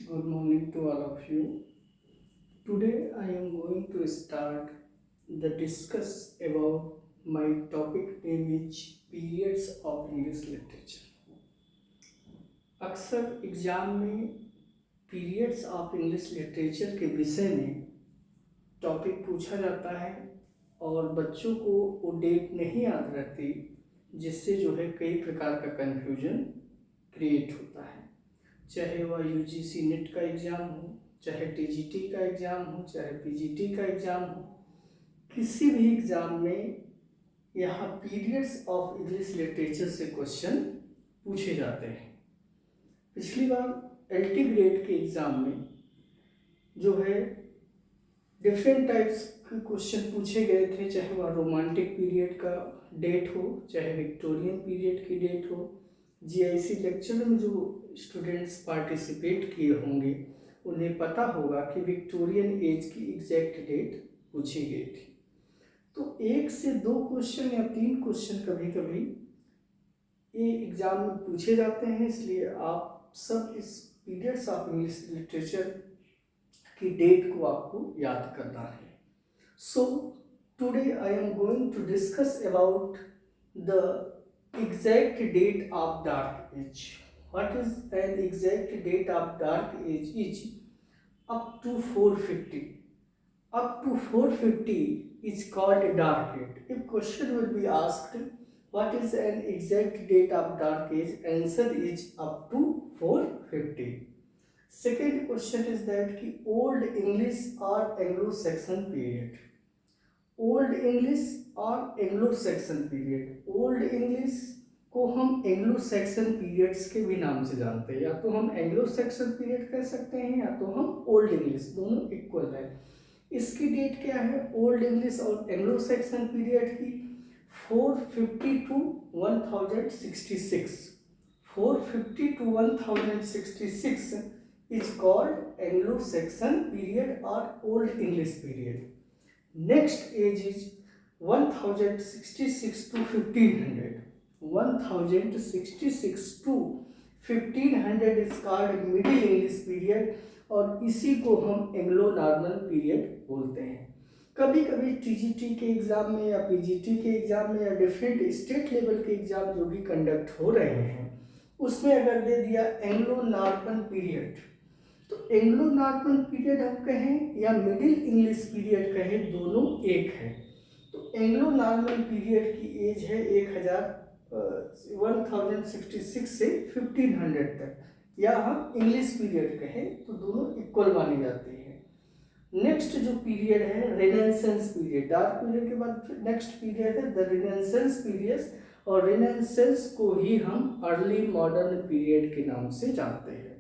Good morning to all of you. Today I am going to start the discuss about my topic name is periods of English literature. अक्सर exam में periods of English literature के विषय में topic पूछा जाता है और बच्चों को वो डेट नहीं याद रहती, जिससे जो है कई प्रकार का कन्फ्यूजन क्रिएट होता है। चाहे वह यूजीसी नेट का एग्ज़ाम हो, चाहे टीजीटी का एग्ज़ाम हो, चाहे पीजीटी का एग्ज़ाम हो, किसी भी एग्ज़ाम में यहाँ पीरियड्स ऑफ इंग्लिश लिटरेचर से क्वेश्चन पूछे जाते हैं। पिछली बार एलटी ग्रेड के एग्ज़ाम में जो है डिफरेंट टाइप्स के क्वेश्चन पूछे गए थे, चाहे वह रोमांटिक पीरियड का डेट हो, चाहे विक्टोरियन पीरियड की डेट हो। जीआईसी लेक्चर में जो स्टूडेंट्स पार्टिसिपेट किए होंगे उन्हें पता होगा कि विक्टोरियन एज की एग्जैक्ट डेट पूछी गई थी। तो 1 से 2 क्वेश्चन या 3 क्वेश्चन कभी कभी ये एग्ज़ाम में पूछे जाते हैं, इसलिए आप सब इस पीरियड्स ऑफ इंग्लिश लिटरेचर की डेट को आपको याद करना है। So today I am going to discuss about the exact date of dark age. What is an exact date of dark age is up to 450. Up to 450 is called dark age. If question will be asked what is an exact date of dark age, answer is up to 450. Second question is that कि old English or Anglo-Saxon period. Old English और Anglo Saxon period. Old English को हम Anglo Saxon periods के भी नाम से जानते हैं, या तो हम एंग्लो सैक्सन पीरियड कह सकते हैं या तो हम ओल्ड इंग्लिश, दोनों इक्वल है। इसकी डेट क्या है ओल्ड इंग्लिश और एंग्लो सैक्सन पीरियड की? 450 to 1066। 450 to 1066 is called Anglo Saxon period और old English period. Next age is 1066 to 1500. 1066 to 1500 is called middle English period और इसी को हम एंग्लो नॉर्मल पीरियड बोलते हैं। कभी कभी टीजीटी के एग्ज़ाम में या पीजीटी के एग्ज़ाम में या डिफरेंट स्टेट लेवल के एग्ज़ाम जो भी कंडक्ट हो रहे हैं उसमें अगर दे दिया एंग्लो नॉर्मन पीरियड, तो एंग्लो नॉर्मन पीरियड हम कहें या मिडिल इंग्लिश पीरियड कहें, दोनों एक है। तो एंग्लो नॉर्मन पीरियड की एज है 1066 से 1500 तक, या हम इंग्लिश पीरियड कहें तो दोनों इक्वल मानी जाती है। नेक्स्ट जो पीरियड है रेनेसेंस पीरियड। डार्क पीरियड के बाद नेक्स्ट पीरियड है द रेनेसेंस पीरियड, और रेनेसेंस को ही हम अर्ली मॉडर्न पीरियड के नाम से जानते हैं।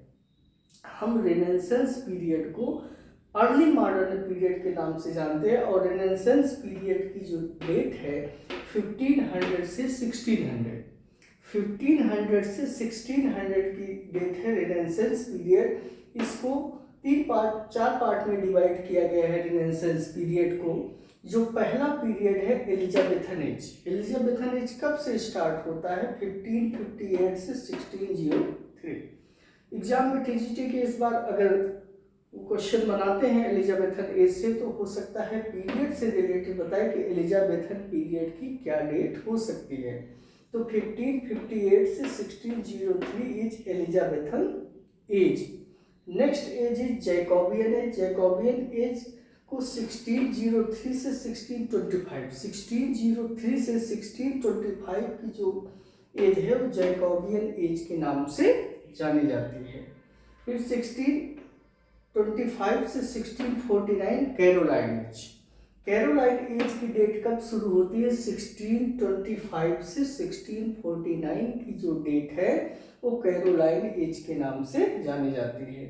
हम रेनेसेंस पीरियड को अर्ली मॉडर्न पीरियड के नाम से जानते हैं और रेनेसेंस पीरियड की जो डेट है 1500 से 1600। 1500 से 1600 की डेट है रेनेसेंस पीरियड। इसको 4 पार्ट में डिवाइड किया गया है रेनेसेंस पीरियड को। जो पहला पीरियड है एलिजाबेथन एज। एलिजाबेथन एज कब से स्टार्ट होता है? 1558 से 1603। एग्जाम में टीजीटी के इस बार अगर क्वेश्चन बनाते हैं एलिजाबेथन एज से, तो हो सकता है पीरियड से रिलेटेड बताए कि एलिजाबेथन पीरियड की क्या डेट हो सकती है। तो 1558 से 1603 is Elizabethan age. Next age is Jacobean age. Jacobean age को 1603 से 1625, 1603 से 1625 की जो एज है वो जैकोबियन एज के नाम से जानी जाती है। फिर 1625 से 1649 कैरोलाइन एज। कैरोलाइन एज की डेट कब शुरू होती है? 1625 से 1649 की जो डेट है वो कैरोलाइन एज के नाम से जानी जाती है।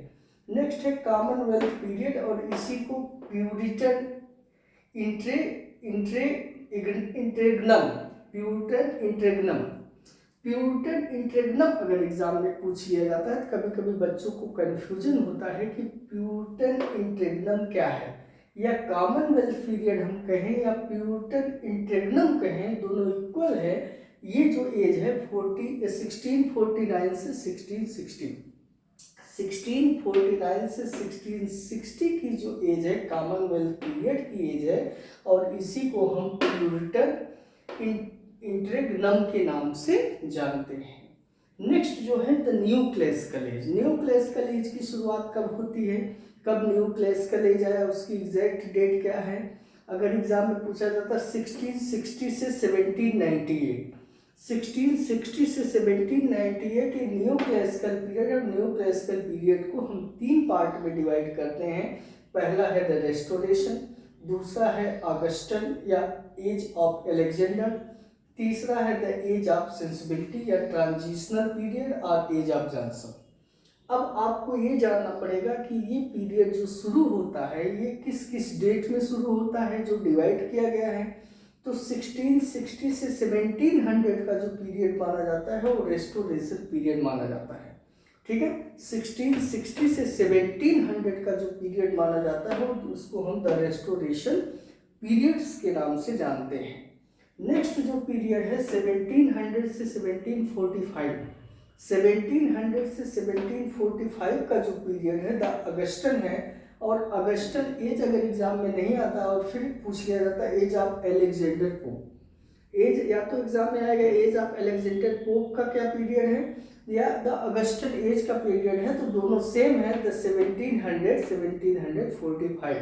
नेक्स्ट है कॉमनवेल्थ पीरियड और इसी को प्यूरिटन इंट्रेगनम प्यूरिटन इंट्रेगनम अगर एग्जाम में पूछ लिया जाता है तो कभी कभी बच्चों को कन्फ्यूजन होता है कि प्यूरिटन इंट्रेगनम क्या है, या कॉमनवेल्थ पीरियड हम कहें या प्यूरिटन इंट्रेगनम कहें, दोनों इक्वल है। ये जो एज है 1649 से 1660। 1649 से 1660 की जो एज है कॉमनवेल्थ पीरियड की एज है, और इसी को हम प्यूरिटन इंटरेग्नम के नाम से जानते हैं। नेक्स्ट जो है the new classical as. New classical as की शुरुआत कब होती है, कब न्यू क्लासिकल एज आया, उसकी एग्जैक्ट डेट क्या है? अगर एग्जाम में पूछा जाता है 1660 से 1798, 1660 से 1798 ये न्यू क्लासिकल पीरियड। और न्यू क्लासिकल पीरियड को हम 3 पार्ट में डिवाइड करते हैं। पहला है द रेस्टोरेशन, दूसरा है ऑगस्टन या एज ऑफ अलेक्जेंडर, तीसरा है द एज ऑफ सेंसिबिलिटी या ट्रांजिशनल पीरियड और एज ऑफ जॉनसन। अब आपको ये जानना पड़ेगा कि ये पीरियड जो शुरू होता है ये किस किस डेट में शुरू होता है, जो डिवाइड किया गया है। तो 1660 से 1700 का जो पीरियड माना जाता है वो रेस्टोरेशन पीरियड माना जाता है। ठीक है, 1660 से 1700 का जो पीरियड माना जाता है उसको हम द रेस्टोरेशन पीरियड्स के नाम से जानते हैं। नेक्स्ट जो पीरियड है 1700 से 1745, 1700 से 1745 का जो पीरियड है द अगस्टन है। और अगस्टन एज अगर एग्जाम में नहीं आता और फिर पूछ लिया जाता है age of Alexander Pope, age या तो एग्जाम में आएगा एज ऑफ अलेक्जेंडर पोप का क्या पीरियड है या द अगस्टन एज का पीरियड है, तो दोनों सेम है, द 1700 1745।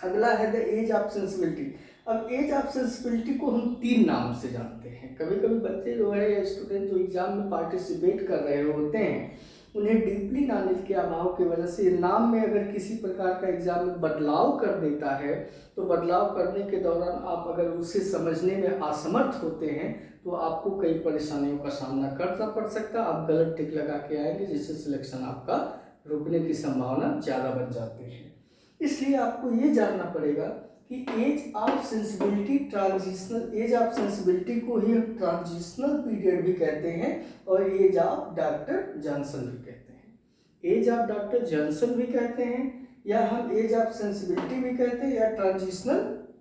अगला है द एज ऑफ सेंसिबिलिटी। अब एज ऑफ सेंसिबिलिटी को हम 3 नाम से जानते हैं। कभी कभी बच्चे जो है या स्टूडेंट जो एग्जाम में पार्टिसिपेट कर रहे होते हैं उन्हें डीपली नॉलेज के अभाव की वजह से नाम में अगर किसी प्रकार का एग्जाम में बदलाव कर देता है तो बदलाव करने के दौरान आप अगर उसे समझने में असमर्थ होते हैं तो आपको कई परेशानियों का सामना करना पड़ सकता है। आप गलत टिक लगा के आएंगे जिससे सिलेक्शन आपका रुकने की संभावना ज़्यादा बन जाती है। इसलिए आपको ये जानना पड़ेगा कि age of sensibility transitional, age of sensibility को ही हम ट्रांजिशनल पीरियड भी कहते हैं और एज ऑफ डॉक्टर जॉनसन भी कहते हैं। एज ऑफ डॉक्टर जॉनसन भी कहते हैं या हम एज ऑफ सेंसिबिलिटी भी कहते हैं या ट्रांजिशनल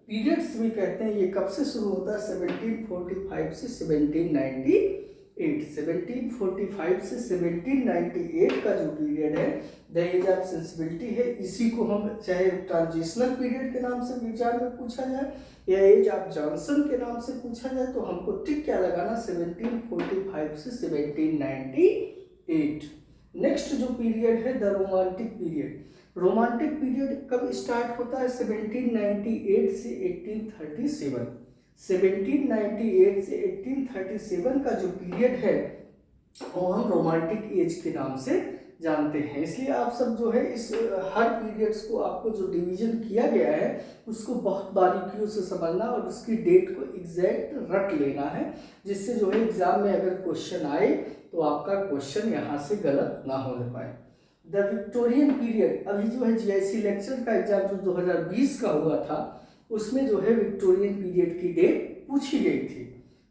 पीरियड्स भी कहते हैं। ये कब से शुरू होता है? 1745 से 1798, 1745 से 1798 का जो पीरियड है द एज ऑफ सेंसिबिलिटी है। इसी को हम चाहे ट्रांजिशनल पीरियड के नाम से एग्जाम में पूछा जाए या एज ऑफ जॉनसन के नाम से पूछा जाए तो हमको टिक क्या लगाना? 1745 से 1798। नेक्स्ट जो पीरियड है the romantic period. Romantic period कब स्टार्ट होता है? 1798 से 1837। 1798 से 1837 का जो पीरियड है वो हम रोमांटिक एज के नाम से जानते हैं। इसलिए आप सब जो है इस हर पीरियड्स को आपको जो डिवीजन किया गया है उसको बहुत बारीकियों से समझना और उसकी डेट को एग्जैक्ट रट लेना है, जिससे जो है एग्जाम में अगर क्वेश्चन आए तो आपका क्वेश्चन यहाँ से गलत ना होने पाए। द विक्टोरियन पीरियड, अभी जो है जीआईसी लेक्चर का एग्जाम जो 2020 का हुआ था उसमें जो है विक्टोरियन पीरियड की डेट पूछी गई थी।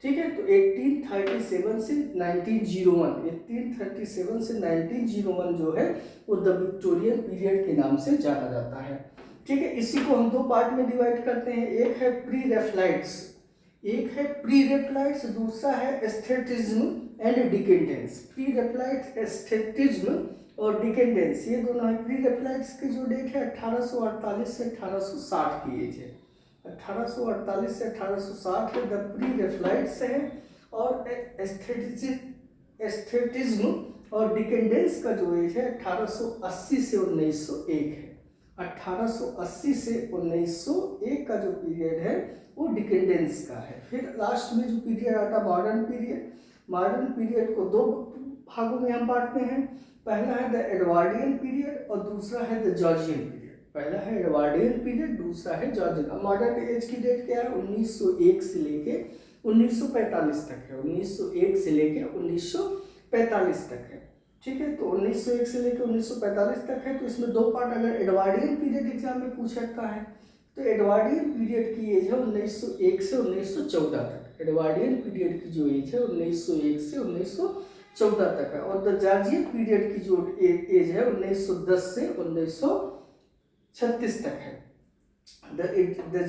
ठीक है, तो 1837 से 1901, 1837 से 1901 जो है वो द विक्टोरियन पीरियड के नाम से जाना जाता है। ठीक है, इसी को हम 2 पार्ट में डिवाइड करते हैं। एक है प्री रेफ्लाइट्स, एक है प्री रेफ्लाइट्स, दूसरा है एस्थेटिज्म एंड डिकेडेंस। प्री रेफ्लाइट्स, एस्थेटिज्म और डिकेडेंस ये दोनों है। प्री रेफ्लाइट्स की जो डेट है 1848 से 1860 की एज है। 1848 से 1860 द प्री रेफ्लाइट्स है और एस्थेटिज्म और डिकेडेंस का जो एज है 1880 से 1901 है। 1880 से 1901 का जो पीरियड है वो डिकेडेंस का है। फिर लास्ट में जो पीरियड आता है मॉडर्न पीरियड। मॉडर्न पीरियड को 2 भागों में हम बांटते हैं। पहला है द एडवर्डियन पीरियड और दूसरा है द जॉर्जियन पीरियड। पहला है एडवर्डियन पीरियड, दूसरा है जॉर्जियन। मॉडर्न एज की डेट क्या है? 1901 से लेके 1945 तक है। 1901 से लेके 1945 तक है। ठीक है, तो 1901 से लेकर 1945 तक है। तो इसमें 2 पार्ट, अगर एडवर्डियन पीरियड एग्जाम में पूछ सकता है तो एडवर्डियन पीरियड की एज है 1901 से 1914 तक। एडवर्डियन पीरियड की जो एज है 1901 से 1914 तक है। और द जॉर्जियन पीरियड की जो एज है 1910 से 1936 तक है। द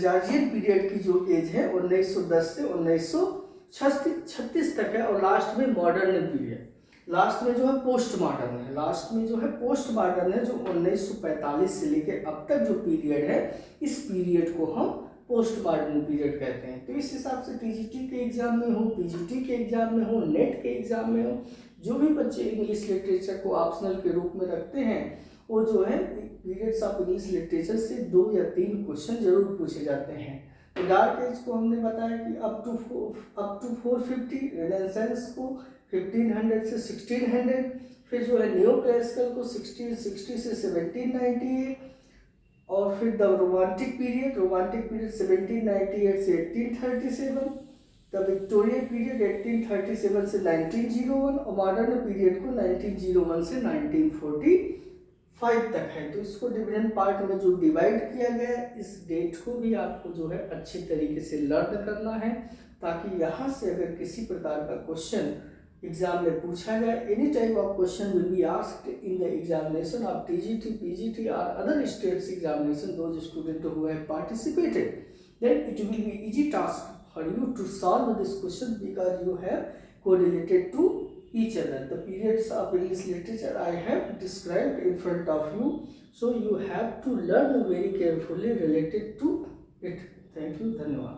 जॉर्जियन पीरियड की जो एज है 1910 से 1936 तक है। और लास्ट में मॉडर्न पीरियड। लास्ट में जो है पोस्ट मॉडर्न है, लास्ट में जो है पोस्ट मॉडर्न है, जो 1945 से लेकर अब तक जो पीरियड है, इस पीरियड को हम पोस्ट मॉडर्न पीरियड कहते हैं। तो इस हिसाब से टीजीटी के एग्जाम में हो, पीजीटी के एग्जाम में हो, नेट के एग्जाम में हो, जो भी बच्चे इंग्लिश लिटरेचर को ऑप्शनल के रूप में रखते हैं, वो जो है पीरियड्स ऑफ इंग्लिश लिटरेचर से 2 या 3 क्वेश्चन जरूर पूछे जाते हैं। तो डार्क एज को हमने बताया कि अप टू 450, रेनेसांस को 1500 से 1600, फिर जो है न्यू क्लासिकल को 1660 से 1798, और फिर द रोमांटिक पीरियड 1798 से 1837, द विक्टोरियन पीरियड 1837 से 1901, और मॉडर्न पीरियड को 1901 से 1945 तक है। तो इसको डिफरेंट पार्ट में जो डिवाइड किया गया है, इस डेट को भी आपको जो है अच्छे तरीके से लर्न करना है, ताकि यहाँ से अगर किसी प्रकार का क्वेश्चन एग्जाम में पूछा जाए, any type of question will be asked in the examination of TGT, PGT और other states examination, those student who have participated, then it will be easy task for you to solve this question because you have correlated to each other. The periods of English literature I have described in front of you, so you have to learn very carefully related to it. Thank you. धन्यवाद.